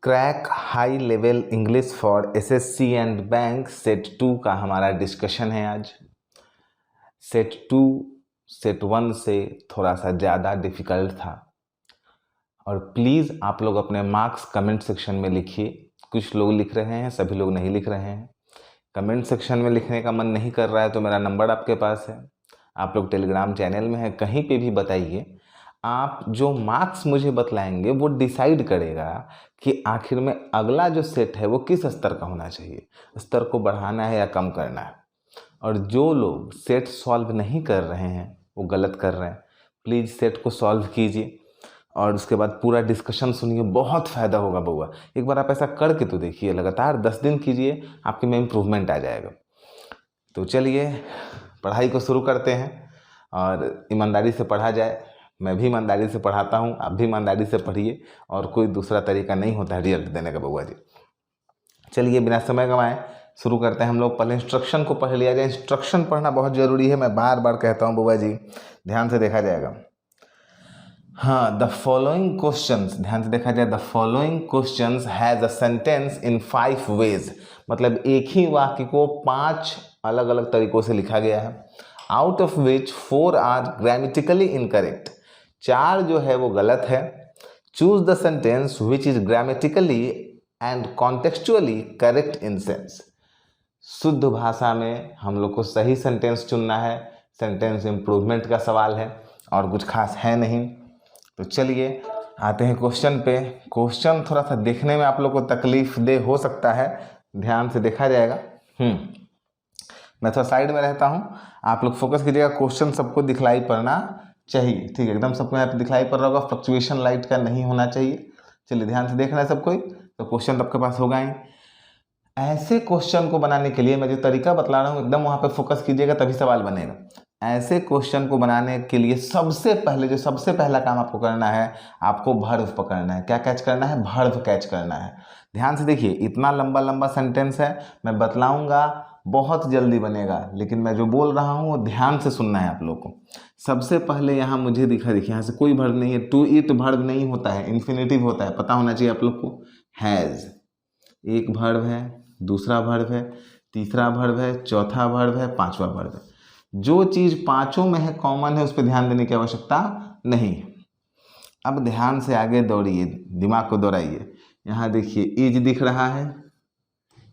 Crack high level English for SSC and bank set 2 का हमारा discussion है आज। सेट 2 सेट 1 से थोड़ा सा ज़्यादा डिफ़िकल्ट था और प्लीज़ आप लोग अपने मार्क्स कमेंट सेक्शन में लिखिए। कुछ लोग लिख रहे हैं, सभी लोग नहीं लिख रहे हैं। कमेंट सेक्शन में लिखने का मन नहीं कर रहा है तो मेरा नंबर आपके पास है, आप लोग टेलीग्राम चैनल में है, कहीं पे भी बताइए। आप जो मार्क्स मुझे बतलाएंगे वो डिसाइड करेगा कि आखिर में अगला जो सेट है वो किस स्तर का होना चाहिए, स्तर को बढ़ाना है या कम करना है। और जो लोग सेट सॉल्व नहीं कर रहे हैं वो गलत कर रहे हैं। प्लीज़ सेट को सॉल्व कीजिए और उसके बाद पूरा डिस्कशन सुनिए, बहुत फ़ायदा होगा बउआ। एक बार आप ऐसा करके तो देखिए, लगातार 10 दिन कीजिए, आपके में इम्प्रूवमेंट आ जाएगा। तो चलिए पढ़ाई को शुरू करते हैं और ईमानदारी से पढ़ा जाए। मैं भी ईमानदारी से पढ़ाता हूँ, आप भी ईमानदारी से पढ़िए और कोई दूसरा तरीका नहीं होता है रिजल्ट देने का बउआ जी। चलिए बिना समय गंवाए शुरू करते हैं हम लोग। पहले इंस्ट्रक्शन को पढ़ लिया जाए। इंस्ट्रक्शन पढ़ना बहुत ज़रूरी है, मैं बार बार कहता हूँ बउआ जी, ध्यान से देखा जाएगा। हाँ, द फॉलोइंग क्वेश्चंस, ध्यान से देखा जाए। The following questions has a sentence in 5 ways, मतलब एक ही वाक्य को 5 अलग अलग तरीकों से लिखा गया है। Out of which 4 are grammatically incorrect, 4 जो है वो गलत है। Choose the sentence which is grammatically and contextually correct in sense. शुद्ध भाषा में हम लोग को सही सेंटेंस चुनना है। सेंटेंस इम्प्रूवमेंट का सवाल है और कुछ खास है नहीं। तो चलिए आते हैं क्वेश्चन पे। क्वेश्चन थोड़ा सा देखने में आप लोग को तकलीफ दे हो सकता है, ध्यान से देखा जाएगा। मैं थोड़ा साइड में रहता हूँ, आप लोग फोकस कीजिएगा। क्वेश्चन सबको दिखलाई पड़ना चाहिए, ठीक है, एकदम सबको यहाँ पे दिखलाई पड़ रहा होगा, फ्लक्चुएशन लाइट का नहीं होना चाहिए। चलिए ध्यान से देखना है सब कोई, तो क्वेश्चन आपके पास होगा ही। ऐसे क्वेश्चन को बनाने के लिए मैं जो तरीका बतला रहा हूँ एकदम वहाँ पे फोकस कीजिएगा, तभी सवाल बनेगा। ऐसे क्वेश्चन को बनाने के लिए सबसे पहला काम आपको करना है, आपको भर्व पकड़ना है। क्या कैच करना है? भर्व कैच करना है। ध्यान से देखिए, इतना लंबा लंबा सेंटेंस है, मैं बतलाऊंगा, बहुत जल्दी बनेगा, लेकिन मैं जो बोल रहा हूँ वो ध्यान से सुनना है आप लोग को। सबसे पहले यहाँ मुझे देखिए यहाँ से कोई भर्व नहीं है। टू इट भर्व नहीं होता है, इन्फिनेटिव होता है, पता होना चाहिए आप लोग को। हैज़ एक भर्व है, दूसरा भर्व है, तीसरा भर्व है, चौथा भर्व है, पांचवा भर्व है। जो चीज़ पांचों में है, कॉमन है, उस पर ध्यान देने की आवश्यकता नहीं है। अब ध्यान से आगे दौड़िए, दिमाग को दौड़ाइए। यहाँ देखिए इज दिख रहा है,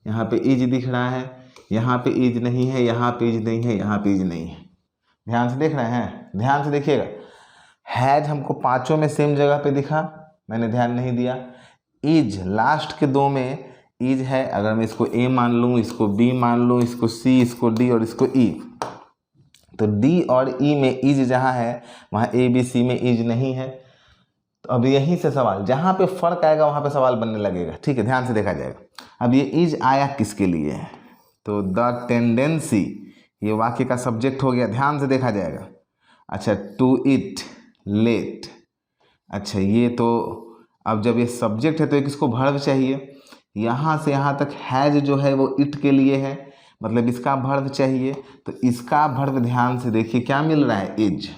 यहाँ पे इज दिख रहा है, यहाँ पे इज नहीं है, यहाँ पे इज नहीं है, यहाँ पे इज नहीं है। ध्यान से देख रहे हैं? ध्यान से देखिएगा। हैज हमको पांचों में सेम जगह पे दिखा, मैंने ध्यान नहीं दिया। इज लास्ट के 2 में इज है, अगर मैं इसको ए मान लूँ, इसको बी मान लूँ, इसको सी, इसको डी और इसको ई, तो डी और ई में इज जहाँ है वहाँ ए बी सी में इज नहीं है। तो अब यहीं से सवाल, जहाँ पे फर्क आएगा वहाँ पे सवाल बनने लगेगा, ठीक है, ध्यान से देखा जाएगा। अब ये इज आया किसके लिए है? तो द टेंडेंसी, ये वाक्य का सब्जेक्ट हो गया, ध्यान से देखा जाएगा। अच्छा, टू इट लेट, अच्छा ये तो अब जब ये सब्जेक्ट है तो एक इसको भर्व चाहिए। यहाँ से यहाँ तक हैज जो है वो इट के लिए है, मतलब इसका भर्व चाहिए। तो इसका भर्व ध्यान से देखिए क्या मिल रहा है? इज।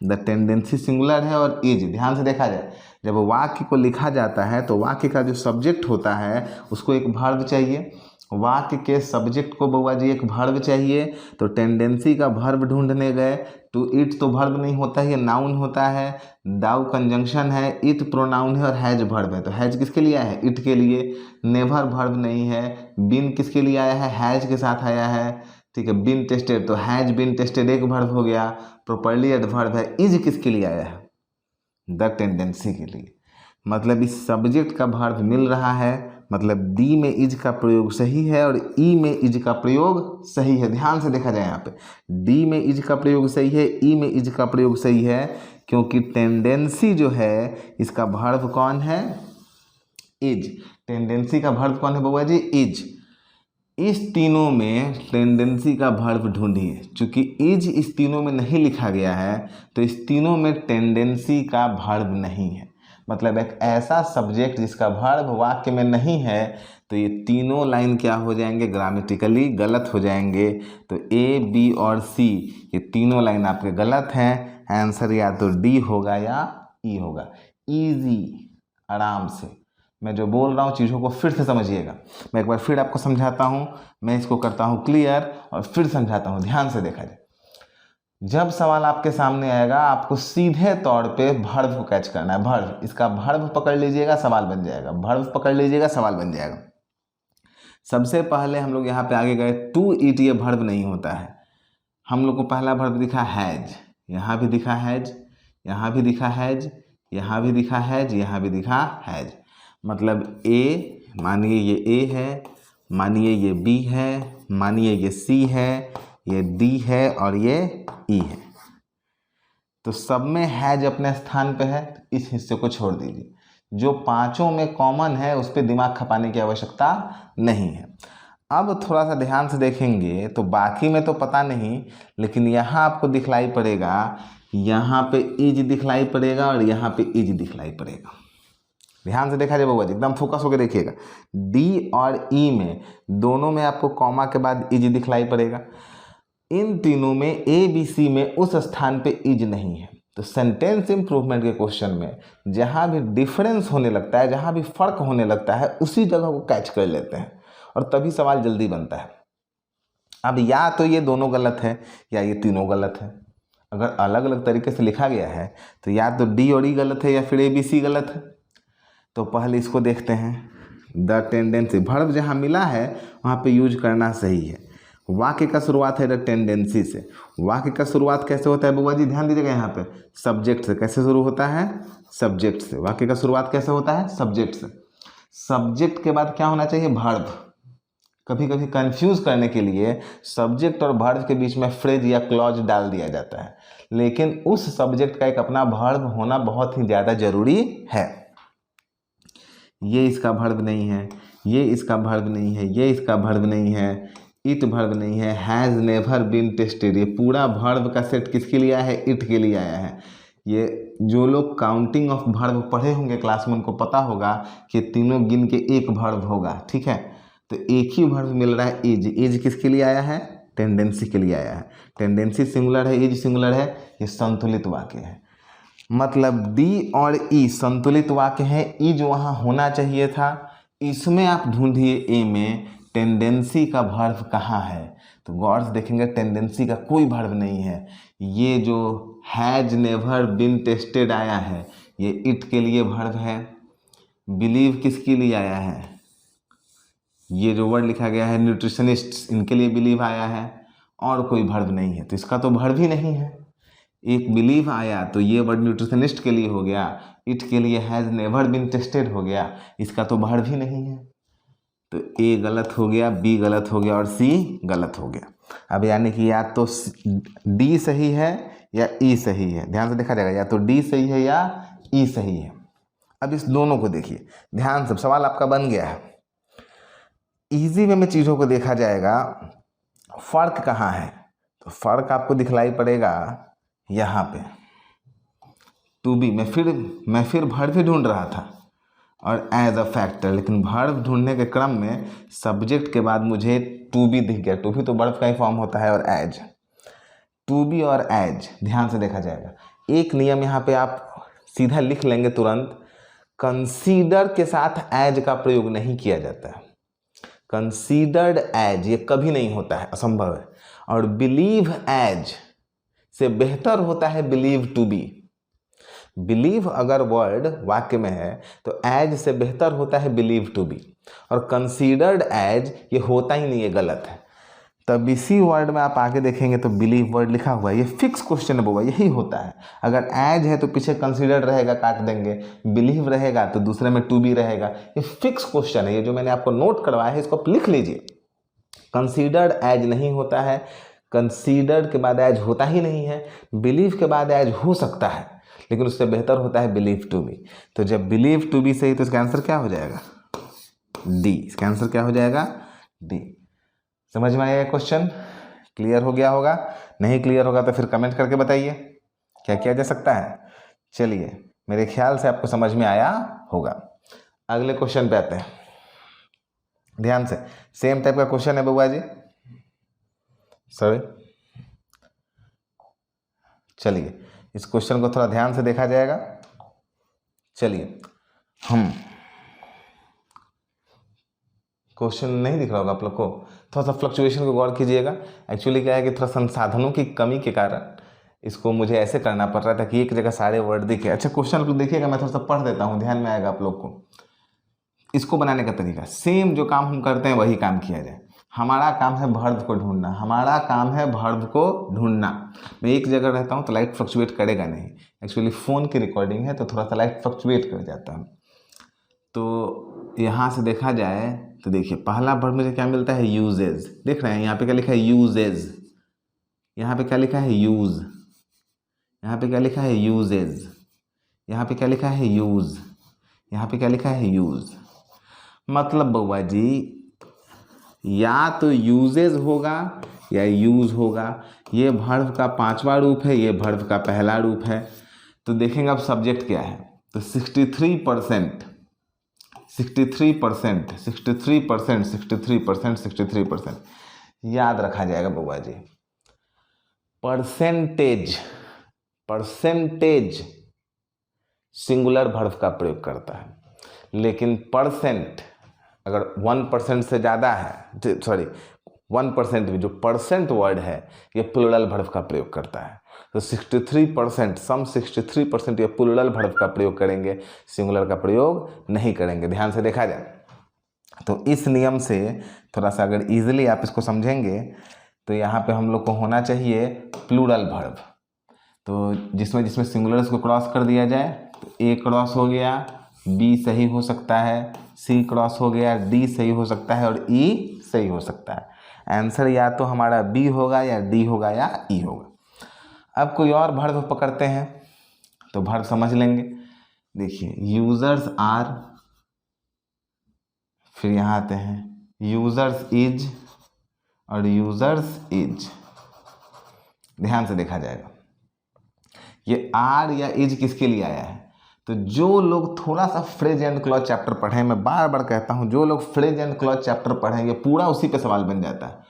द टेंडेंसी सिंगुलर है और इज, ध्यान से देखा जाए। जब वाक्य को लिखा जाता है तो वाक्य का जो सब्जेक्ट होता है उसको एक भर्व चाहिए। वाक्य के सब्जेक्ट को बउआ जी एक भर्व चाहिए, तो टेंडेंसी का भर्व ढूंढने गए। टू इट तो भर्व नहीं होता है, ये नाउन होता है। दाउ कंजंक्शन है, इट प्रोनाउन है और हैज भर्व है। तो हैज किसके लिए आया है? इट के लिए। नेवर भर्व नहीं है। बीन किसके लिए आया है? हैज के साथ आया है, ठीक है। बीन टेस्टेड, तो हैज बीन टेस्टेड एक भर्व हो गया, प्रॉपर्ली एडवर्ब है। इज किसके लिए आया है? द टेंडेंसी के लिए। मतलब इस सब्जेक्ट का भर्व मिल रहा है, मतलब डी में इज का प्रयोग सही है और ई में इज का प्रयोग सही है। ध्यान से देखा जाए, यहाँ पे डी में इज का प्रयोग सही है, ई में इज का प्रयोग सही है, क्योंकि टेंडेंसी जो है इसका भर्व कौन है? इज। टेंडेंसी का भर्व कौन है बउआ जी? इज। इस तीनों में टेंडेंसी का भर्व ढूंढिए। चूंकि इज इस तीनों में नहीं लिखा गया है तो इस तीनों में टेंडेंसी का भर्व नहीं है। मतलब एक ऐसा सब्जेक्ट जिसका भर्व वाक्य में नहीं है, तो ये तीनों लाइन क्या हो जाएंगे? ग्रामेटिकली गलत हो जाएंगे। तो ए, बी और सी ये तीनों लाइन आपके गलत हैं। आंसर या तो डी होगा या ई होगा। इजी, आराम से। मैं जो बोल रहा हूँ चीज़ों को फिर से समझिएगा। मैं एक बार फिर आपको समझाता हूँ, मैं इसको करता हूँ क्लियर और फिर समझाता हूँ। ध्यान से देखा जाए, जब सवाल आपके सामने आएगा आपको सीधे तौर पे वर्ब को कैच करना है। वर्ब, इसका वर्ब पकड़ लीजिएगा, सवाल बन जाएगा। वर्ब पकड़ लीजिएगा, सवाल बन जाएगा। सबसे पहले हम लोग यहाँ पे आगे गए, टू ईट ये वर्ब नहीं होता है। हम लोग को पहला वर्ब दिखा हैज, यहाँ भी दिखा हैज, यहाँ भी दिखा हैज, यहाँ भी दिखा हैज, यहाँ भी दिखा हैज। मतलब ए, मानिए ये ए है, मानिए ये बी है, मानिए ये सी है, ये डी है और ये ई है। तो सब में हैज अपने स्थान पे है, इस हिस्से को छोड़ दीजिए। जो पांचों में कॉमन है उस पर दिमाग खपाने की आवश्यकता नहीं है। अब थोड़ा सा ध्यान से देखेंगे तो बाकी में तो पता नहीं, लेकिन यहाँ आपको दिखलाई पड़ेगा, यहाँ पे इज दिखलाई पड़ेगा और यहाँ पे इज दिखलाई पड़ेगा। ध्यान से देखा जाए बउआ जी, एकदम फोकस होकर देखिएगा। डी और ई में दोनों में आपको कॉमा के बाद इज दिखलाई पड़ेगा। इन तीनों में ए बी सी में उस स्थान पे इज नहीं है। तो सेंटेंस इंप्रूवमेंट के क्वेश्चन में जहाँ भी डिफरेंस होने लगता है, जहाँ भी फर्क होने लगता है, उसी जगह को कैच कर लेते हैं और तभी सवाल जल्दी बनता है। अब या तो ये दोनों गलत है या ये तीनों गलत है। अगर अलग अलग तरीके से लिखा गया है तो या तो डी और ई गलत है या फिर ए बी सी गलत है। तो पहले इसको देखते हैं। द टेंडेंसी, वर्ब जहाँ मिला है वहाँ पे यूज करना सही है। वाक्य का शुरुआत है द टेंडेंसी से। वाक्य का शुरुआत कैसे होता है बुआ जी, ध्यान दीजिएगा यहाँ पे, सब्जेक्ट से। कैसे शुरू होता है? सब्जेक्ट से। वाक्य का शुरुआत कैसे होता है? सब्जेक्ट से। सब्जेक्ट के बाद क्या होना चाहिए? वर्ब। कभी कभी कंफ्यूज करने के लिए सब्जेक्ट और वर्ब के बीच में फ्रेज या क्लॉज डाल दिया जाता है, लेकिन उस सब्जेक्ट का एक अपना वर्ब होना बहुत ही ज़्यादा जरूरी है। ये इसका वर्ब नहीं है, ये इसका वर्ब नहीं है, ये इसका वर्ब नहीं है, इट वर्ब नहीं है, हैज़ नेवर बीन टेस्टेड। ये पूरा वर्ब का सेट किसके लिए आया है? इट के लिए आया है। ये जो लोग काउंटिंग ऑफ वर्ब पढ़े होंगे क्लास में उनको पता होगा कि तीनों गिन के एक वर्ब होगा, ठीक है। तो एक ही वर्ब मिल रहा है, इज। इज किसके लिए आया है? टेंडेंसी के लिए आया है। टेंडेंसी सिंगुलर है, इज सिंगुलर है, ये संतुलित वाक्य है। मतलब डी और ई संतुलित वाक्य है। इज वहाँ होना चाहिए था। इसमें आप ढूंढिए ए में टेंडेंसी का वर्ब कहाँ है, तो गौर से देखेंगे टेंडेंसी का कोई वर्ब नहीं है। ये जो हैज नेवर बीन टेस्टेड आया है ये इट के लिए वर्ब है। बिलीव किसके लिए आया है? ये जो वर्ड लिखा गया है न्यूट्रिशनिस्ट, इनके लिए बिलीव आया है और कोई वर्ब नहीं है, तो इसका तो वर्ब ही नहीं है। एक बिलीव आया तो ये वर्ड न्यूट्रिशनिस्ट के लिए हो गया, इट के लिए हैज़ नेवर बीन टेस्टेड हो गया, इसका तो वर्ब ही नहीं है। तो ए गलत हो गया, बी गलत हो गया और सी गलत हो गया। अब यानी कि या तो डी सही है या ई सही है। ध्यान से देखा जाएगा, या तो डी सही है या ई सही है। अब इस दोनों को देखिए ध्यान से, सवाल आपका बन गया है। इजी वे में चीज़ों को देखा जाएगा। फ़र्क कहाँ है? तो फ़र्क आपको दिखलाई पड़ेगा यहाँ पे। टू बी, मैं फिर वर्ब भी ढूंढ रहा था और एज अ फैक्टर, लेकिन वर्ब ढूंढने के क्रम में सब्जेक्ट के बाद मुझे टू बी दिख गया। टू बी तो वर्ब का ही फॉर्म होता है, और एज। टू बी और एज ध्यान से देखा जाएगा। एक नियम यहाँ पे आप सीधा लिख लेंगे तुरंत, कंसीडर के साथ एज का प्रयोग नहीं किया जाता है। कंसीडर्ड एज ये कभी नहीं होता है, असंभव है। और बिलीव एज से बेहतर होता है बिलीव टू बी। बिलीव अगर वर्ड वाक्य में है तो एज से बेहतर होता है बिलीव टू बी, और कंसीडर्ड एज ये होता ही नहीं है, गलत है। तब इसी वर्ड में आप आगे देखेंगे तो बिलीव वर्ड लिखा हुआ है, ये फिक्स क्वेश्चन है, यही होता है। अगर एज है तो पीछे कंसीडर्ड रहेगा, काट देंगे। बिलीव रहेगा तो दूसरे में टू बी रहेगा। ये फिक्स क्वेश्चन है, ये जो मैंने आपको नोट करवाया है इसको आप लिख लीजिए। कंसीडर्ड एज नहीं होता है, कंसीडर्ड के बाद एज होता ही नहीं है। बिलीव के बाद एज हो सकता है, लेकिन उससे बेहतर होता है बिलीव टू बी। तो जब बिलीव टू बी सही तो इसका आंसर क्या हो जाएगा? डी। इसका आंसर क्या हो जाएगा? डी। समझ में आया क्वेश्चन? क्लियर हो गया होगा? नहीं क्लियर होगा तो फिर कमेंट करके बताइए क्या किया जा सकता है। चलिए, मेरे ख्याल से आपको समझ में आया होगा। अगले क्वेश्चन पे आते हैं। ध्यान से, सेम टाइप का क्वेश्चन है बउआ जी, सॉरी। चलिए इस क्वेश्चन को थोड़ा ध्यान से देखा जाएगा। चलिए हम क्वेश्चन नहीं दिख रहा होगा आप लोग को, थोड़ा सा फ्लक्चुएशन को गौर कीजिएगा। एक्चुअली क्या है कि थोड़ा संसाधनों की कमी के कारण इसको मुझे ऐसे करना पड़ रहा था कि एक जगह सारे वर्ड दिखे। अच्छा क्वेश्चन आप लोग देखिएगा, मैं थोड़ा सा पढ़ देता हूँ, ध्यान में आएगा आप लोग को। इसको बनाने का तरीका सेम, जो काम हम करते हैं वही काम किया जाए। हमारा काम है वर्ब को ढूंढना, हमारा काम है वर्ब को ढूंढना। मैं एक जगह रहता हूँ तो लाइट फ्लक्चुएट करेगा नहीं, एक्चुअली फ़ोन की रिकॉर्डिंग है तो थोड़ा सा लाइट फ्लक्चुएट कर जाता है। तो यहाँ से देखा जाए तो देखिए पहला वर्ब मुझे क्या मिलता है, यूजेज। देख रहे हैं यहाँ पे क्या लिखा है, यूजेज। यहाँ पे क्या लिखा है, यूज। यहाँ पे क्या लिखा है, यूजेज। यहाँ पे क्या लिखा है, यूज। यहाँ पे क्या लिखा है, यूज। मतलब बउआ जी या तो यूजेज होगा या यूज होगा। ये वर्ब का पांचवा रूप है, ये वर्ब का पहला रूप है। तो देखेंगे अब सब्जेक्ट क्या है। तो 63%, 63%, 63%, 63%, 63% याद रखा जाएगा बउआ जी। परसेंटेज, परसेंटेज सिंगुलर वर्ब का प्रयोग करता है, लेकिन परसेंट अगर 1% से ज़्यादा है, सॉरी 1% भी जो परसेंट वर्ड है ये प्लूरल वर्ब का प्रयोग करता है। तो 63%, सम 63% ये प्लूरल वर्ब का प्रयोग करेंगे, सिंगुलर का प्रयोग नहीं करेंगे। ध्यान से देखा जाए तो इस नियम से थोड़ा सा अगर इजीली आप इसको समझेंगे तो यहाँ पे हम लोग को होना चाहिए प्लूरल वर्ब। तो जिसमें जिसमें सिंगुलर को क्रॉस कर दिया जाए तो ए क्रॉस हो गया, बी सही हो सकता है, सी क्रॉस हो गया, डी सही हो सकता है और ई सही हो सकता है। आंसर या तो हमारा बी होगा या डी होगा या ई होगा। अब कोई और वर्ब पकड़ते हैं तो वर्ब समझ लेंगे। देखिए यूजर्स आर, फिर यहाँ आते हैं यूजर्स इज और यूजर्स इज। ध्यान से देखा जाएगा ये आर या इज किसके लिए आया है। तो जो लोग थोड़ा सा फ्रेज एंड क्लॉज चैप्टर पढ़े, मैं बार बार कहता हूँ जो लोग फ्रेज एंड क्लॉज चैप्टर पढ़ेंगे पूरा उसी पे सवाल बन जाता है।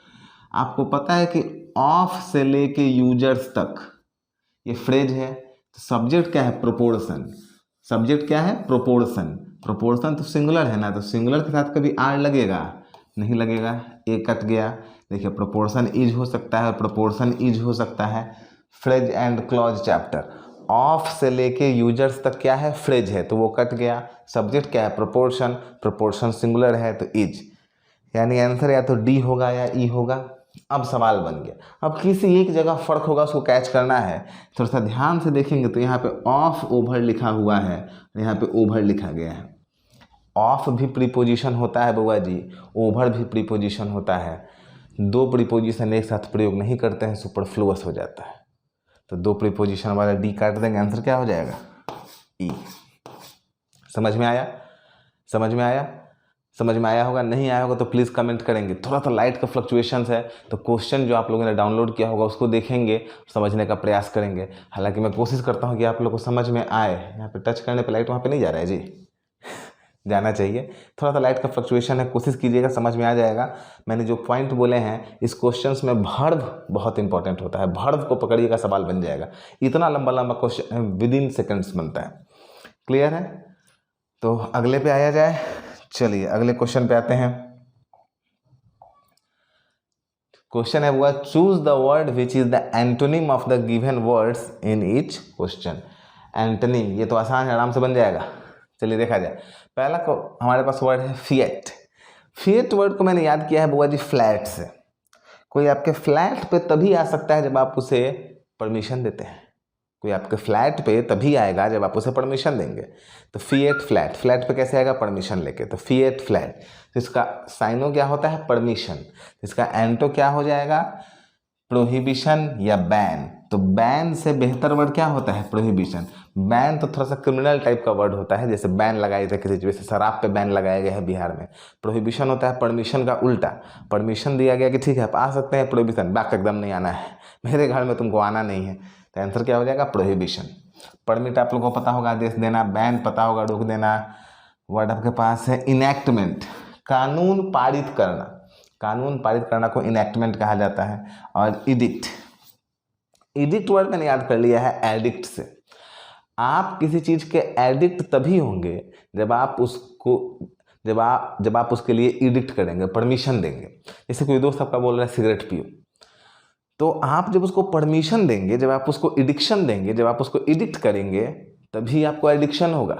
आपको पता है कि ऑफ से लेके यूजर्स तक ये फ्रेज है। तो सब्जेक्ट क्या है, प्रोपोर्शन। सब्जेक्ट क्या है, प्रोपोर्शन। प्रोपोर्शन तो सिंगुलर है ना, तो सिंगुलर के साथ कभी आर लगेगा, नहीं लगेगा, एक कट गया। देखिए प्रोपोर्शन इज हो सकता है, प्रोपोर्शन इज हो सकता है। Phrase and clause chapter of से लेके यूजर्स तक क्या है, फ्रेज है, तो वो कट गया। सब्जेक्ट क्या है, प्रोपोर्शन। प्रोपोर्शन सिंगुलर है तो इज, यानी आंसर या तो डी होगा या ई होगा। अब सवाल बन गया, अब किसी एक जगह फर्क होगा उसको कैच करना है। थोड़ा सा ध्यान से देखेंगे तो यहाँ पे ऑफ ओवर लिखा हुआ है, यहाँ पे ओवर लिखा गया है। ऑफ भी प्रीपोजिशन होता है बउआ जी, ओवर भी प्रीपोजिशन होता है। दो प्रीपोजिशन एक साथ प्रयोग नहीं करते हैं, सुपरफ्लुअस हो जाता है। तो दो प्रीपोजिशन वाला डी काट देंगे, आंसर क्या हो जाएगा, ई। समझ में आया, समझ में आया, समझ में आया होगा। नहीं आया होगा तो प्लीज़ कमेंट करेंगे। थोड़ा सा लाइट का फ्लक्चुएशंस है तो क्वेश्चन जो आप लोगों ने डाउनलोड किया होगा उसको देखेंगे, समझने का प्रयास करेंगे। हालांकि मैं कोशिश करता हूं कि आप लोग को समझ में आए। यहाँ पे टच करने पे लाइट वहाँ पे नहीं जा रहा है जी, जाना चाहिए। थोड़ा सा लाइट का फ्लक्चुएशन है, कोशिश कीजिएगा, समझ में आ जाएगा। मैंने जो पॉइंट बोले हैं इस क्वेश्चन में वर्ब बहुत इंपॉर्टेंट होता है, वर्ब को पकड़िएगा सवाल बन जाएगा। इतना लंबा लंबा क्वेश्चन विद इन सेकेंड्स बनता है। क्लियर है, तो अगले पे आया जाए। चलिए अगले क्वेश्चन पे आते हैं। क्वेश्चन है वो, choose the word which is the antonym of the given words in each question. Antonym, ये तो आसान है, आराम से बन जाएगा। चलिए देखा जाए। पहला को हमारे पास वर्ड है फिएट। फिएट वर्ड को मैंने याद किया है बुआ जी फ्लैट से। कोई आपके फ्लैट पे तभी आ सकता है जब आप उसे परमिशन देते हैं। कोई आपके फ्लैट पे तभी आएगा जब आप उसे परमिशन देंगे। तो फिएट फ्लैट, फ्लैट पे कैसे आएगा, परमिशन लेके। तो फिएट फ्लैट, तो इसका साइनो क्या होता है, परमिशन। इसका एंटो क्या हो जाएगा, प्रोहिबिशन या बैन। तो बैन से बेहतर वर्ड क्या होता है, प्रोहिबिशन। बैन तो थोड़ा सा क्रिमिनल टाइप का वर्ड होता है, जैसे बैन लगाए थे किसी, जैसे शराब पे बैन लगाया गया है बिहार में। प्रोहिबिशन होता है परमिशन का उल्टा। परमिशन दिया गया कि ठीक है आप आ सकते हैं, प्रोहिबिशन बैक एकदम नहीं आना है, मेरे घर में तुमको आना नहीं है। तो आंसर क्या हो जाएगा, प्रोहिबिशन। परमिट आप लोगों को पता होगा, आदेश देना। बैन पता होगा, रोक देना। वर्ड आपके पास है इनैक्टमेंट, कानून पारित करना। कानून पारित करना को इनैक्टमेंट कहा जाता है। और इडिक्ट, इडिक्ट वर्ड मैंने याद कर लिया है एडिक्ट से। आप किसी चीज़ के एडिक्ट तभी होंगे जब आप उसको जब आप उसके लिए एडिक्ट करेंगे, परमिशन देंगे। जैसे कोई दोस्त आपका बोल रहा है सिगरेट पियो, तो आप जब उसको परमिशन देंगे, जब आप उसको एडिक्शन देंगे, जब आप उसको एडिक्ट करेंगे, तभी आपको एडिक्शन होगा।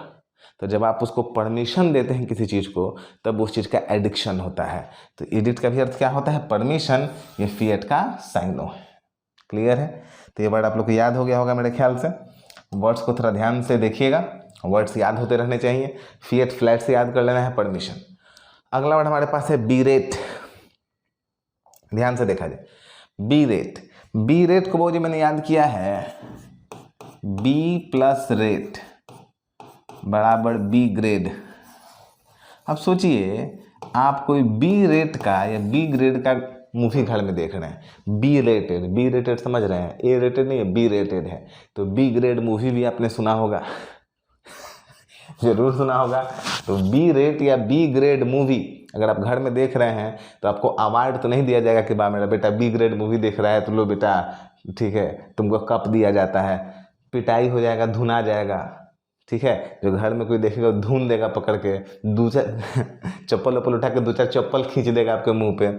तो जब आप उसको परमिशन देते हैं किसी चीज़ को, तब उस चीज़ का एडिक्शन होता है। तो एडिक्ट का भी अर्थ क्या होता है? परमिशन। ये फिएट का साइनो है। क्लियर है? तो ये वर्ड आप लोग को याद हो गया होगा मेरे ख्याल से। वर्ड्स को थोड़ा ध्यान से देखिएगा, वर्ड्स याद होते रहने चाहिए। फिएट फ्लैट से याद कर लेना है, परमिशन। अगला वर्ड हमारे पास है बीरेट। ध्यान से देखा जाए, बीरेट। बीरेट को बहुत मैंने याद किया है, बी प्लस रेट बराबर बी ग्रेड। अब सोचिए, आप कोई बी रेट का या बी ग्रेड का मूवी घर में देख रहे हैं, बी रेटेड समझ रहे हैं, ए रेटेड नहीं है, बी रेटेड है। तो बी ग्रेड मूवी भी आपने सुना होगा जरूर सुना होगा। तो बी रेट या बी ग्रेड मूवी अगर आप घर में देख रहे हैं, तो आपको अवार्ड तो नहीं दिया जाएगा कि बा मेरा बेटा बी ग्रेड मूवी देख रहा है, तो लो बेटा ठीक है, तुमको कप दिया जाता है। पिटाई हो जाएगा, धुना जाएगा। ठीक है, जो घर में कोई देखेगा धुन देगा पकड़ के, दो चार चप्पल वप्पल उठा के दो चार चप्पल खींच देगा आपके मुंह पे।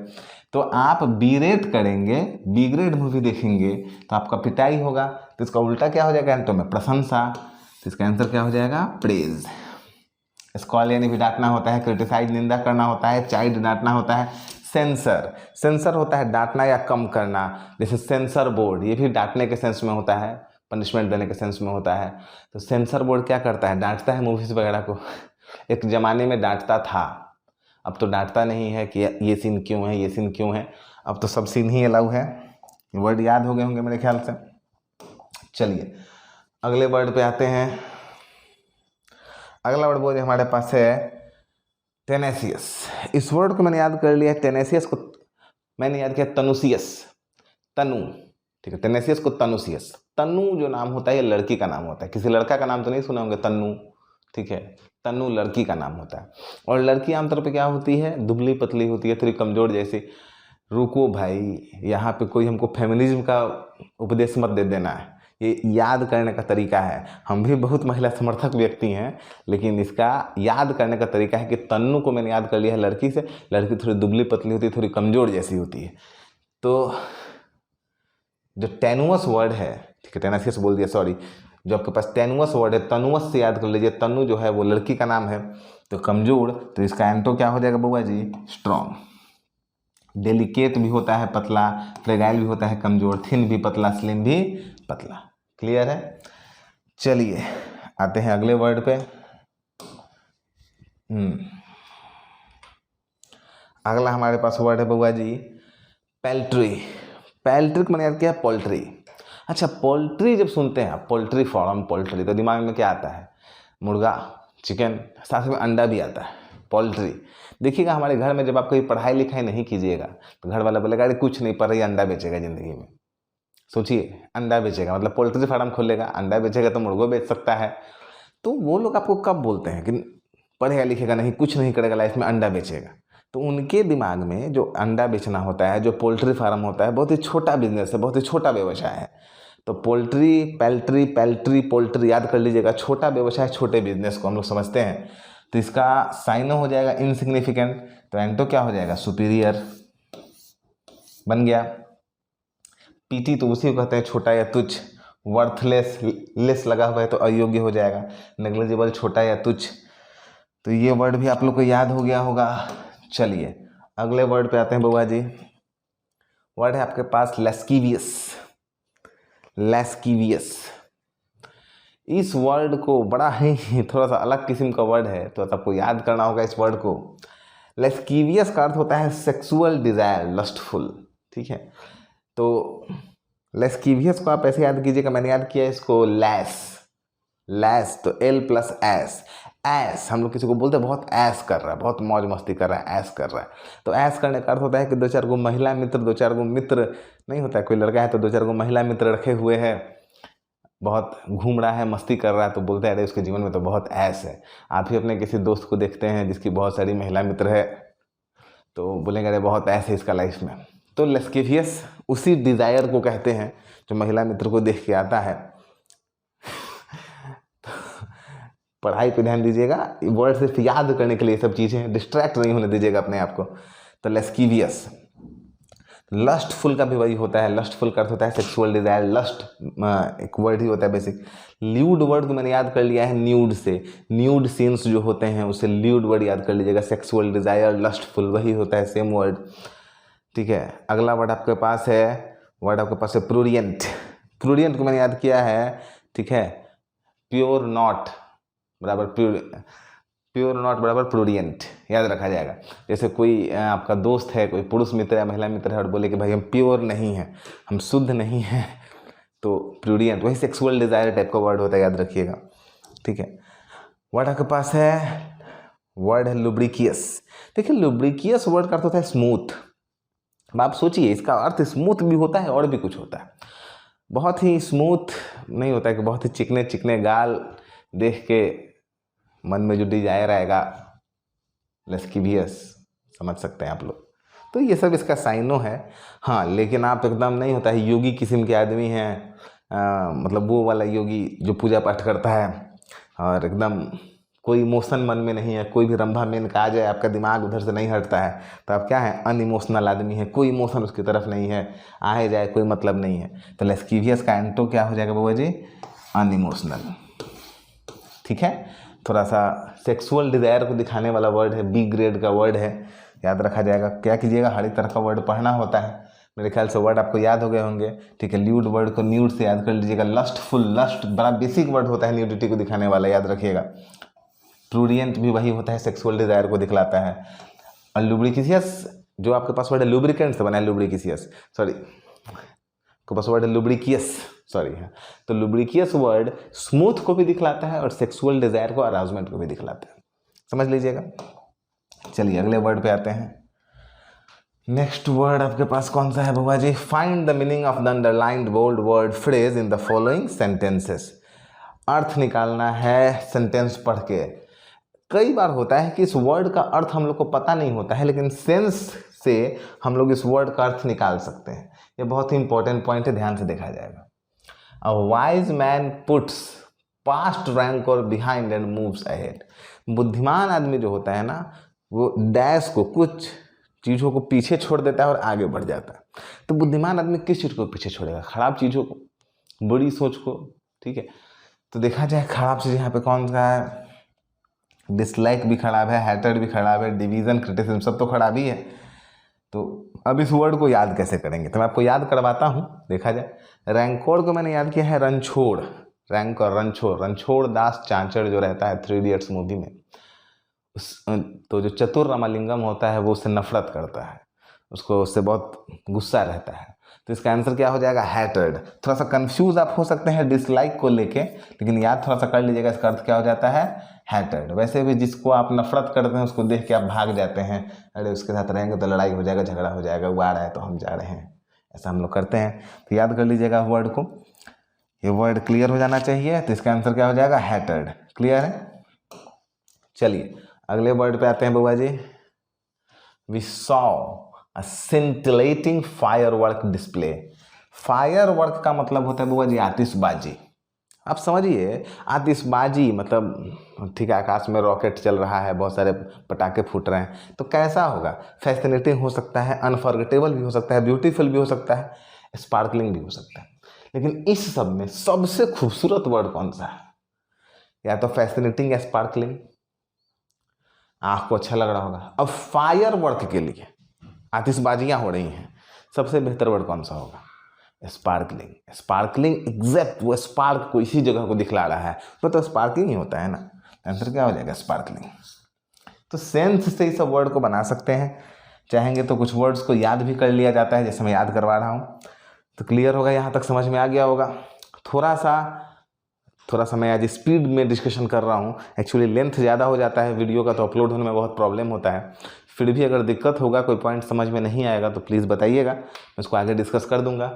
तो आप बीरेट करेंगे, बी ग्रेड मूवी देखेंगे, तो आपका पिटाई होगा। तो इसका उल्टा क्या हो जाएगा? तो में प्रशंसा। तो इसका आंसर क्या हो जाएगा? प्रेज। स्कॉल यानी भी डांटना होता है, क्रिटिसाइज निंदा करना होता है, चाइल्ड डांटना होता है। सेंसर, सेंसर होता है डांटना या कम करना। जैसे सेंसर बोर्ड, ये भी डांटने के सेंस में होता है, पनिशमेंट देने के सेंस में होता है। तो सेंसर बोर्ड क्या करता है? डांटता है मूवीज वगैरह को। एक ज़माने में डांटता था, अब तो डांटता नहीं है कि ये सीन क्यों है, ये सीन क्यों है। अब तो सब सीन ही अलाउ है। वर्ड याद हो गए होंगे मेरे ख्याल से। चलिए अगले वर्ड पे आते हैं। अगला वर्ड बोलिए हमारे पास है टेनेसियस। इस वर्ड को मैंने याद कर लिया है। टेनेसियस को मैंने याद किया तनुसियस, तनु। ठीक है, टेनेसियस को तनुसियस। तनु जो नाम होता है ये लड़की का नाम होता है। किसी लड़का का नाम तो नहीं सुने होंगे तन्नू। ठीक है, तन्नू लड़की का नाम होता है। और लड़की आमतौर पे क्या होती है? दुबली पतली होती है, थोड़ी कमजोर जैसी। रुको भाई, यहाँ पे कोई हमको फेमिनिज्म का उपदेश मत दे देना है। ये याद करने का तरीका है। हम भी बहुत महिला समर्थक व्यक्ति हैं, लेकिन इसका याद करने का तरीका है कि तन्नू को मैंने याद कर लिया है लड़की से। लड़की थोड़ी दुबली पतली होती है, थोड़ी कमजोर जैसी होती है। तो जो टेनुअस वर्ड है, ठीक है, टेनेसियस बोल दिया सॉरी, जो आपके पास टेनुअस वर्ड है, तनुअस से याद कर लीजिए। तनु जो है वो लड़की का नाम है, तो कमजोर। तो इसका एंटो क्या हो जाएगा बउआ जी? स्ट्रॉन्ग। डेलिकेट भी होता है पतला, फ्रेगाइल भी होता है कमजोर, थिन भी पतला, स्लिम भी पतला। क्लियर है? चलिए आते हैं अगले वर्ड पे। अगला हमारे पास वर्ड है बउआ जी पेल्ट्री। पेल्ट्री को मैंने याद किया पोल्ट्री। अच्छा, पोल्ट्री जब सुनते हैं आप, पोल्ट्री फार्म, पोल्ट्री, तो दिमाग में क्या आता है? मुर्गा, चिकन, साथ में अंडा भी आता है। पोल्ट्री देखिएगा, हमारे घर में जब आप कहीं पढ़ाई लिखाई नहीं कीजिएगा, तो घर वाला बोलेगा अरे कुछ नहीं पढ़ रही, अंडा बेचेगा ज़िंदगी में। सोचिए, अंडा बेचेगा मतलब पोल्ट्री फार्म खोलेगा, अंडा बेचेगा तो मुर्गो बेच सकता है। तो वो लोग आपको कब बोलते हैं कि पढ़ेगा लिखेगा नहीं, कुछ नहीं करेगा लाइफ में, अंडा बेचेगा? तो उनके दिमाग में जो अंडा बेचना होता है, जो पोल्ट्री फार्म होता है, बहुत ही छोटा बिजनेस है, बहुत ही छोटा व्यवसाय है। तो पोल्ट्री, पैल्ट्री, पैल्ट्री, पोल्ट्री याद कर लीजिएगा, छोटा व्यवसाय, छोटे बिजनेस को हम लोग समझते हैं। तो इसका साइनो हो जाएगा इनसिग्निफिकेंट। तो एंटो क्या हो जाएगा? सुपीरियर बन गया। पीटी तो उसी को कहते हैं छोटा या तुच्छ। वर्थलेस, लेस लगा हुआ है तो अयोग्य हो जाएगा। नेग्लिजिबल, छोटा या तुच्छ। तो ये वर्ड भी आप लोग को याद हो गया होगा। चलिए अगले वर्ड पे आते हैं बउआ जी। वर्ड है आपके पास लेस्कीवियस। लेस्कीवियस, इस वर्ड को बड़ा ही थोड़ा सा अलग किस्म का वर्ड है, तो आपको याद करना होगा इस वर्ड को। लेस्कीवियस का अर्थ होता है सेक्सुअल डिजायर, लस्टफुल। ठीक है, तो लेस्कीवियस को आप ऐसे याद कीजिएगा, मैंने याद किया इसको लैस। लैस तो एल प्लस एस। ऐस हम लोग किसी को बोलते हैं बहुत ऐस कर रहा है, बहुत मौज मस्ती कर रहा है, ऐस कर रहा है। तो ऐस करने का अर्थ होता है कि दो चार गो महिला मित्र, दो चार गो मित्र नहीं होता है, कोई लड़का है तो दो चार गो महिला मित्र रखे हुए हैं, बहुत घूम रहा है, मस्ती कर रहा है, तो बोलते हैं अरे उसके जीवन में तो बहुत ऐस है। आप ही अपने किसी दोस्त को देखते हैं जिसकी बहुत सारी महिला मित्र है, तो बोलेंगे अरे बहुत ऐस है इसका लाइफ में। तो लेस्कीवियस उसी डिज़ायर को कहते हैं जो महिला मित्र को देख के आता है। पढ़ाई पे ध्यान दीजिएगा, वर्ड सिर्फ याद करने के लिए सब चीज़ें, डिस्ट्रैक्ट नहीं होने दीजिएगा अपने आप को। तो लेस्कीवियस, लस्टफुल का भी वही होता है, लस्टफुल का अर्थ होता है सेक्सुअल डिजायर, लस्ट एक वर्ड ही होता है बेसिक। ल्यूड वर्ड को मैंने याद कर लिया है न्यूड से, न्यूड सीन्स जो होते हैं उसे ल्यूड वर्ड याद कर लीजिएगा, सेक्सुअल डिजायर, लस्टफुल वही होता है, सेम वर्ड। ठीक है, अगला वर्ड आपके पास है, वर्ड आपके पास है प्रूरियंट। प्रूरियंट को मैंने याद किया है, ठीक है, प्योर नॉट बराबर प्योर नॉट बराबर प्रूरियंट, याद रखा जाएगा। जैसे कोई आपका दोस्त है, कोई पुरुष मित्र या महिला मित्र है और बोले कि भाई हम प्योर नहीं हैं, हम शुद्ध नहीं हैं, तो प्रूरियंट वही सेक्सुअल डिजायर टाइप का वर्ड होता है, याद रखिएगा। ठीक है, वर्ड आपके पास है, वर्ड है लुब्रिकियस। देखिए लुब्रिकियस वर्ड का अर्थ होता है स्मूथ। अब आप सोचिए इसका अर्थ स्मूथ भी होता है और भी कुछ होता है। बहुत ही स्मूथ नहीं होता है कि बहुत ही चिकने चिकने गाल देख के मन में जो डिजायर आएगा, लेस्कीवियस, समझ सकते हैं आप लोग। तो ये सब इसका साइनो है। हाँ, लेकिन आप एकदम नहीं होता है योगी किस्म के आदमी हैं, मतलब वो वाला योगी जो पूजा पाठ करता है और एकदम कोई इमोशन मन में नहीं है, कोई भी रंभा मेन का आ जाए आपका दिमाग उधर से नहीं हटता है, तो आप क्या है, अनइमोशनल आदमी है, कोई इमोशन उसकी तरफ नहीं है, आए जाए कोई मतलब नहीं है। तो लेस्कीवियस का एंटो क्या हो जाएगा बाबा जी, अनइमोशनल। ठीक है, थोड़ा सा सेक्सुअल डिजायर को दिखाने वाला वर्ड है, बी ग्रेड का वर्ड है, याद रखा जाएगा। क्या कीजिएगा, हर एक तरह का वर्ड पढ़ना होता है, मेरे ख्याल से वर्ड आपको याद हो गए होंगे। ठीक है, ल्यूड वर्ड को न्यूड से याद कर लीजिएगा, लस्टफुल, लस्ट बड़ा बेसिक वर्ड होता है न्यूडिटी को दिखाने वाला, याद रखिएगा। प्रूरियंट भी वही होता है, सेक्सुअल डिजायर को दिखलाता है। और लुब्रिकियस जो आपके पास वर्ड है, लुब्रिकेंट से बना है लुब्रिकियस, सॉरी आपके पास वर्ड है लुब्रिकियस, सॉरी है। तो लुब्रिकियस वर्ड स्मूथ को भी दिखलाता है और सेक्सुअल डिजायर को, अराउजमेंट को भी दिखलाता है, समझ लीजिएगा। चलिए अगले वर्ड पे आते हैं। नेक्स्ट वर्ड आपके पास कौन सा है बाबा जी, find the meaning of the underlined bold word phrase in the following sentences. अर्थ निकालना है सेंटेंस पढ़ के। कई बार होता है कि इस वर्ड का अर्थ हम लोग को पता नहीं होता है, लेकिन सेंस से हम लोग इस वर्ड का अर्थ निकाल सकते हैं। ये बहुत ही इंपॉर्टेंट पॉइंट है, ध्यान से देखा जाएगा। A wise man puts past rank और बिहाइंड एंड मूव्स अहेड। बुद्धिमान आदमी जो होता है ना, वो डैश को, कुछ चीज़ों को पीछे छोड़ देता है और आगे बढ़ जाता है। तो बुद्धिमान आदमी किस चीज़ को पीछे छोड़ेगा, खराब चीज़ों को, बुरी सोच को। ठीक है, तो देखा जाए खराब चीज़ यहाँ पे कौन सा है, डिसलाइक भी खराब है, हैटेड भी खराब है, डिवीजन, क्रिटिसिज्म, सब तो खराब ही है। तो अब इस वर्ड को याद कैसे करेंगे, तो मैं आपको याद करवाता हूँ। देखा जाए, रैंकोर को मैंने याद किया है रणछोड़, रैंक और रणछोड़, रणछोड़ दास चांचड़ जो रहता है 3 इडियट्स मूवी में, तो जो चतुर रामालिंगम होता है वो उससे नफरत करता है, उसको उससे बहुत गुस्सा रहता है। तो इसका आंसर क्या हो जाएगा, हैटेड। थोड़ा सा कंफ्यूज आप हो सकते हैं डिसलाइक को लेके, लेकिन याद थोड़ा सा कर लीजिएगा, इसका अर्थ क्या हो जाता है, हैटेड। वैसे भी जिसको आप नफरत करते हैं उसको देख के आप भाग जाते हैं, अरे उसके साथ रहेंगे तो लड़ाई हो जाएगा, झगड़ा हो जाएगा, वो आ रहा है तो हम जा रहे हैं, ऐसा हम लोग करते हैं। तो याद कर लीजिएगा वर्ड को, ये वर्ड क्लियर हो जाना चाहिए। तो इसका आंसर क्या हो जाएगा, हैटेड। क्लियर है। चलिए अगले वर्ड पे आते हैं बुआ जी। We saw a scintillating firework display। Firework का मतलब होता है बुआ जी आतिशबाजी। आप समझिए, आतिशबाजी मतलब ठीक है, आकाश में रॉकेट चल रहा है, बहुत सारे पटाखे फूट रहे हैं, तो कैसा होगा, फैसिनेटिंग हो सकता है, अनफॉरगेटेबल भी हो सकता है, ब्यूटीफुल भी हो सकता है, स्पार्कलिंग भी हो सकता है। लेकिन इस सब में सबसे खूबसूरत वर्ड कौन सा है, या तो फैसिनेटिंग या स्पार्कलिंग, आँख को अच्छा लग रहा होगा। अब फायर वर्क के लिए आतिशबाजियाँ हो रही हैं, सबसे बेहतर वर्ड कौन सा होगा, स्पार्कलिंग। स्पार्कलिंग एग्जैक्ट वो स्पार्क को इसी जगह को दिखला रहा है, तो स्पार्कलिंग ही होता है ना। आंसर क्या हो जाएगा, स्पार्कलिंग। तो सेंस से इस वर्ड को बना सकते हैं, चाहेंगे तो कुछ वर्ड्स को याद भी कर लिया जाता है, जैसे मैं याद करवा रहा हूँ। तो क्लियर होगा, यहाँ तक समझ में आ गया होगा। थोड़ा सा मैं आज स्पीड में डिस्कशन कर रहा हूँ, एक्चुअली लेंथ ज़्यादा हो जाता है वीडियो का, तो अपलोड होने में बहुत प्रॉब्लम होता है। फिर भी अगर दिक्कत होगा, कोई पॉइंट समझ में नहीं आएगा तो प्लीज़ बताइएगा, मैं उसको आगे डिस्कस कर दूंगा।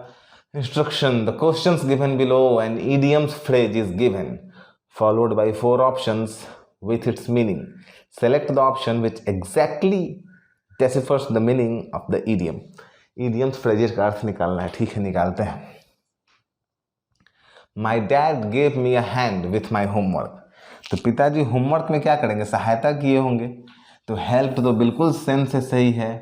Instruction, the questions given below and idioms phrase is given followed by 4 options with its meaning. Select the option which exactly deciphers the meaning of the idiom. Idioms phrases का अर्थ निकालना है, ठीक है, निकालते हैं। My dad gave me a hand with my homework। तो पिताजी होमवर्क में क्या करेंगे, सहायता किए होंगे। तो हेल्प तो बिल्कुल सेंस से सही है।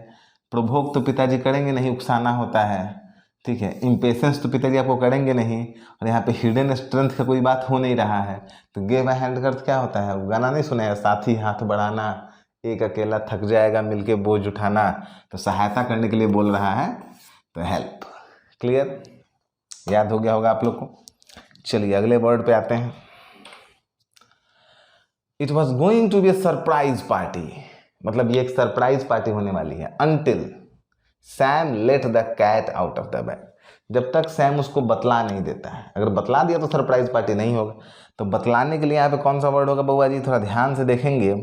प्रोवोक तो पिताजी करेंगे नहीं, उकसाना होता है, ठीक है। इम्पेशेंस तो पिताजी आपको करेंगे नहीं, और यहाँ पे हिडन स्ट्रेंथ का कोई बात हो नहीं रहा है। तो गिव अ हैंड का अर्थ क्या होता है, गाना नहीं सुना है, साथी हाथ बढ़ाना, एक अकेला थक जाएगा मिलके बोझ उठाना। तो सहायता करने के लिए बोल रहा है, तो हेल्प। क्लियर, याद हो गया होगा आप लोग को। चलिए अगले वर्ड पे आते हैं। It was going to be a surprise party, मतलब ये एक सरप्राइज पार्टी होने वाली है। Until Sam let the cat out of the bag, जब तक सैम उसको बतला नहीं देता है। अगर बतला दिया तो सरप्राइज पार्टी नहीं होगा। तो बतलाने के लिए यहाँ पे कौन सा वर्ड होगा बउआ जी, थोड़ा ध्यान से देखेंगे।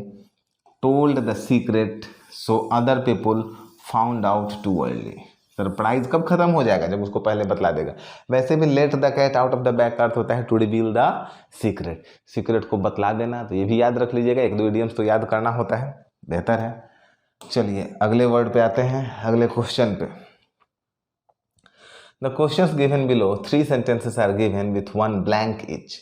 Told the secret so other people found out too early. Surprise कब खत्म हो जाएगा, जब उसको पहले बतला देगा। वैसे भी let the cat out of the bag का अर्थ होता है to reveal the secret, secret को बतला देना। तो ये भी याद रख लीजिएगा, एक दो इडियम्स तो याद करना होता है, बेहतर है। चलिए अगले वर्ड पे आते हैं, अगले क्वेश्चन पे। The questions given below, 3 sentences are given with 1 blank each.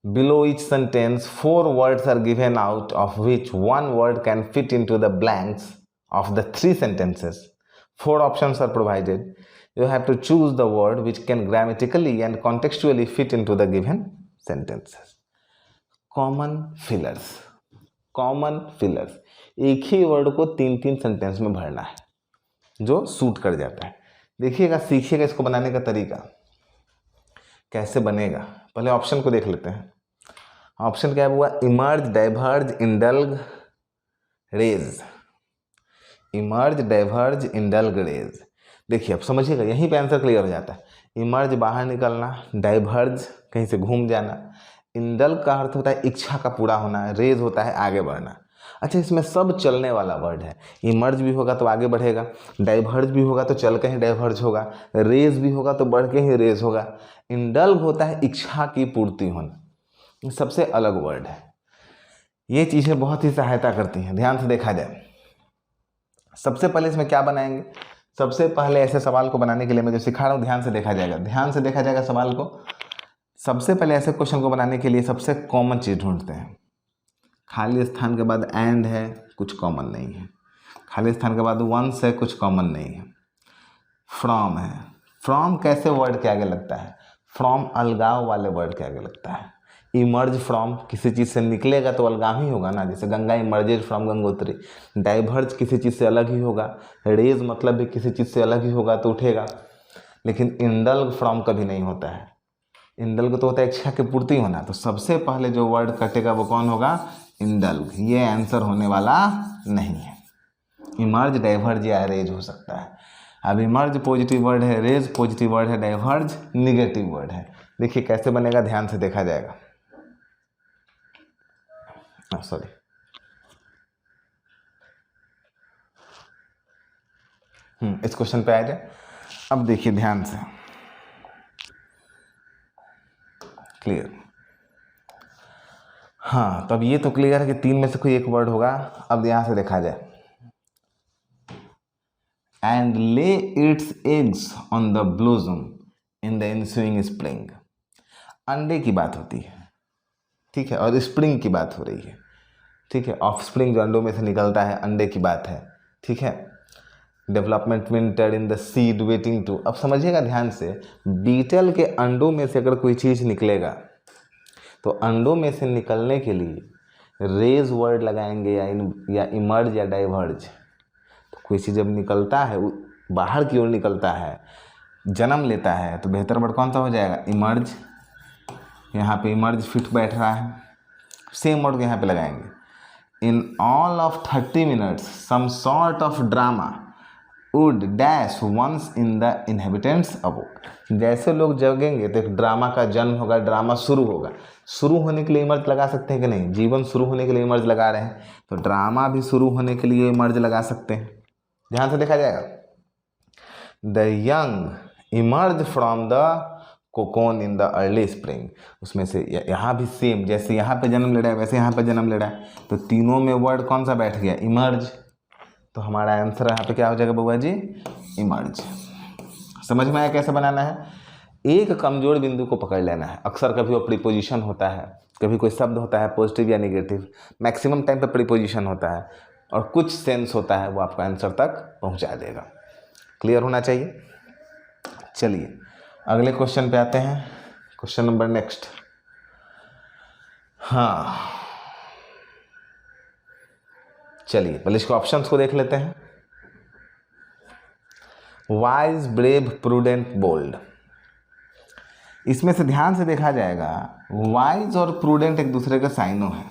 Below each sentence 4 words are given out of which 1 word can fit into the blanks of the 3 sentences. 4 options are provided. You have to choose the word which can grammatically and contextually fit into the given sentences. Common fillers. Common fillers, एक ही word को 3-3 sentence में भरना है जो suit कर जाता है। देखिएगा, सीखिएगा इसको बनाने का तरीका कैसे बनेगा। पहले ऑप्शन को देख लेते हैं। ऑप्शन क्या हुआ, emerge, diverge, indulge, raise. Emerge, diverge, indulge, raise. देखिए अब समझिएगा, यहीं पे आंसर क्लियर हो जाता है। इमर्ज बाहर निकलना, डाइवर्ज कहीं से घूम जाना, इंडल्ग का अर्थ होता है इच्छा का पूरा होना, रेज होता है आगे बढ़ना। अच्छा, इसमें सब चलने वाला वर्ड है। इमर्ज भी होगा तो आगे बढ़ेगा, डाइवर्ज भी होगा तो चल के ही डाइवर्ज होगा, रेज भी होगा तो बढ़ के ही रेज होगा। इंडल्ग होता है इच्छा की पूर्ति होना, सबसे अलग वर्ड है। ये चीज़ें बहुत ही सहायता करती हैं, ध्यान से देखा जाए। सबसे पहले इसमें क्या बनाएंगे, सबसे पहले ऐसे सवाल को बनाने के लिए मैं जो सिखा रहा हूँ ध्यान से देखा जाएगा, ध्यान से देखा जाएगा सवाल को। सबसे पहले ऐसे क्वेश्चन को बनाने के लिए सबसे कॉमन चीज़ ढूंढते हैं। खाली स्थान के बाद एंड है, कुछ कॉमन नहीं है। खाली स्थान के बाद वंस है, कुछ कॉमन नहीं है। फ्रॉम है, फ्रॉम कैसे वर्ड के आगे लगता है, फ्रॉम अलगाव वाले वर्ड के आगे लगता है। इमर्ज फ्रॉम, किसी चीज़ से निकलेगा तो अलगाव ही होगा ना, जैसे Ganga emerges from Gangotri. Diverge किसी चीज़ से अलग ही होगा, रेज मतलब भी किसी चीज़ से अलग ही होगा तो उठेगा। लेकिन इंडल्ग फ्रॉम कभी नहीं होता है, इंडल्ग तो होता है इच्छा की पूर्ति होना। तो सबसे पहले जो वर्ड कटेगा वो कौन होगा, इंडल्ग। ये आंसर होने वाला नहीं है। इमर्ज, डाइवर्ज या रेज हो सकता है। अब इमर्ज पॉजिटिव वर्ड है, रेज पॉजिटिव वर्ड है, डाइवर्ज निगेटिव वर्ड है। देखिए कैसे बनेगा, ध्यान से देखा जाएगा। सॉरी, इस क्वेश्चन पे आ जाए। अब देखिए ध्यान से, क्लियर। हाँ, तब ये तो क्लियर है कि 3 में से कोई एक वर्ड होगा। अब यहां से देखा जाए, and lay its eggs on the blossom in the ensuing spring. अंडे की बात होती है, ठीक है, और स्प्रिंग की बात हो रही है, ठीक है। ऑफ स्प्रिंग जो अंडों में से निकलता है, अंडे की बात है, ठीक है। Development winter in the seed waiting to. अब समझिएगा ध्यान से, बीटल के अंडों में से अगर कोई चीज़ निकलेगा तो अंडों में से निकलने के लिए रेज वर्ड लगाएंगे या इमर्ज या डाइवर्ज। तो कोई चीज़ जब निकलता है, बाहर की ओर निकलता है, जन्म लेता है, तो बेहतर वर्ड कौन सा हो जाएगा, इमर्ज। यहाँ पे इमर्ज फिट बैठ रहा है, सेम वर्ड यहाँ पे लगाएंगे। In all of 30 minutes some sort of drama would dash once in the inhabitants abode. जैसे लोग जगेंगे तो एक ड्रामा का जन्म होगा, ड्रामा शुरू होगा। शुरू होने के लिए इमर्ज लगा सकते हैं कि नहीं, जीवन शुरू होने के लिए इमर्ज लगा रहे हैं, तो ड्रामा भी शुरू होने के लिए इमर्ज लगा सकते हैं। ध्यान से देखा जाएगा। The young emerge from the cocoon in the early spring. उसमें से यहाँ भी सेम, जैसे यहाँ पे जन्म ले रहा है वैसे यहाँ पे जन्म ले रहा है, तो तीनों में वर्ड कौन सा बैठ गया, इमर्ज। तो हमारा आंसर यहाँ पे क्या हो जाएगा बउआ जी, इमर्ज। समझ में आया कैसे बनाना है। एक कमजोर बिंदु को पकड़ लेना है। अक्सर कभी वो प्रीपोजिशन होता है, कभी कोई शब्द होता है पॉजिटिव या नेगेटिव, मैक्सिमम टाइम पे प्रीपोजिशन होता है और कुछ सेंस होता है, वो आपको आंसर तक पहुंचा देगा। क्लियर होना चाहिए। चलिए अगले क्वेश्चन पे आते हैं। Question number next. हाँ चलिए पहले इसको ऑप्शंस को देख लेते हैं। Wise, brave, prudent, bold. इसमें से ध्यान से देखा जाएगा वाइज और प्रूडेंट एक दूसरे का साइनो है।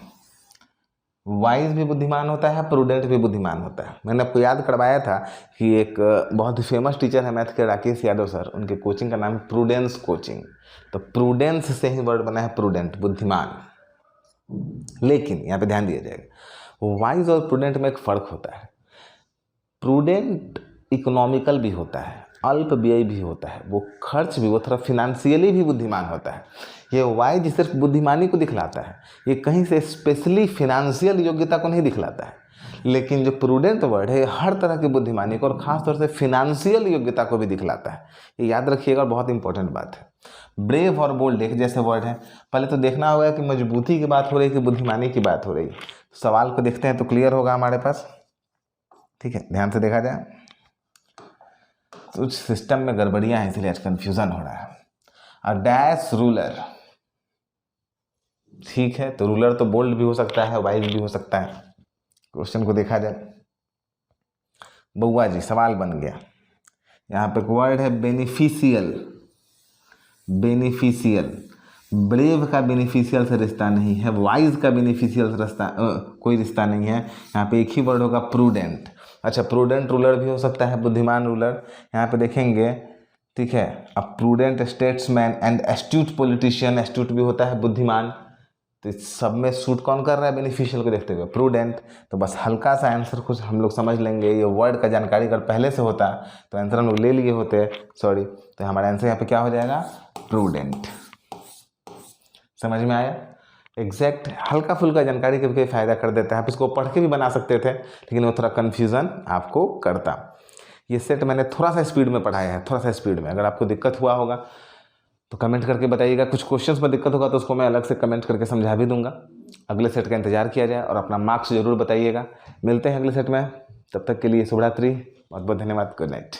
वाइज भी बुद्धिमान होता है, प्रूडेंट भी बुद्धिमान होता है। मैंने आपको याद करवाया था कि एक बहुत ही फेमस टीचर है मैथ के, राकेश यादव सर, उनके कोचिंग का नाम है प्रूडेंस कोचिंग। तो प्रूडेंस से ही वर्ड बना है प्रूडेंट, बुद्धिमान। लेकिन यहाँ पे ध्यान दिया जाएगा वाइज और प्रूडेंट में एक फ़र्क होता है। प्रूडेंट इकोनॉमिकल भी होता है, अल्प व्यय भी होता है, वो खर्च भी, वो थोड़ा फिनेंशियली भी बुद्धिमान होता है। ये वाइज सिर्फ बुद्धिमानी को दिखलाता है, ये कहीं से स्पेशली फिनेंशियल योग्यता को नहीं दिखलाता है। लेकिन जो प्रूडेंट वर्ड है हर तरह की बुद्धिमानी को और ख़ास तौर से फिनेंशियल योग्यता को भी दिखलाता है। ये याद रखिएगा, बहुत इंपॉर्टेंट बात है। ब्रेव और बोल्ड एक जैसे वर्ड है। पहले तो देखना होगा कि मजबूती की बात हो रही है कि बुद्धिमानी की बात हो रही है। सवाल को देखते हैं तो क्लियर होगा हमारे पास। ठीक है, ध्यान से देखा जाए। कुछ सिस्टम में गड़बड़ियां हैं इसलिए आज कन्फ्यूजन हो रहा है। अ डैश रूलर, ठीक है, तो रूलर तो बोल्ड भी हो सकता है, वाइज भी हो सकता है। क्वेश्चन को देखा जाए। बउआ जी सवाल बन गया। यहाँ पे वर्ड है बेनिफिशियल। बेनिफिशियल, ब्रेव का बेनिफिशियल से रिश्ता नहीं है, वाइज का बेनिफिशियल से रिश्ता कोई रिश्ता नहीं है। यहाँ पे एक ही वर्ड होगा प्रूडेंट। अच्छा, प्रूडेंट रूलर भी हो सकता है, बुद्धिमान रूलर। यहाँ पे देखेंगे, ठीक है, अ prudent statesman and astute politician, astute भी होता है बुद्धिमान। तो इस सब में सूट कौन कर रहा है बेनिफिशियल को देखते हुए? प्रूडेंट। तो बस हल्का सा आंसर कुछ हम लोग समझ लेंगे। ये वर्ड का जानकारी अगर पहले से होता तो आंसर हम लोग ले लिए होते, सॉरी। तो हमारा आंसर यहाँ पे क्या हो जाएगा? प्रूडेंट। समझ में आया? एग्जैक्ट हल्का फुल्का जानकारी कभी कभी फायदा कर देता है। आप इसको पढ़ के भी बना सकते थे, लेकिन वो थोड़ा कन्फ्यूज़न आपको करता। ये सेट मैंने थोड़ा सा स्पीड में पढ़ाया है, थोड़ा सा स्पीड में। अगर आपको दिक्कत हुआ होगा तो कमेंट करके बताइएगा। कुछ क्वेश्चंस में दिक्कत होगा तो उसको मैं अलग से कमेंट करके समझा भी दूंगा। अगले सेट का इंतजार किया जाए और अपना मार्क्स जरूर बताइएगा। मिलते हैं अगले सेट में, तब तक के लिए शुभरात्रि, बहुत बहुत धन्यवाद, गुड नाइट।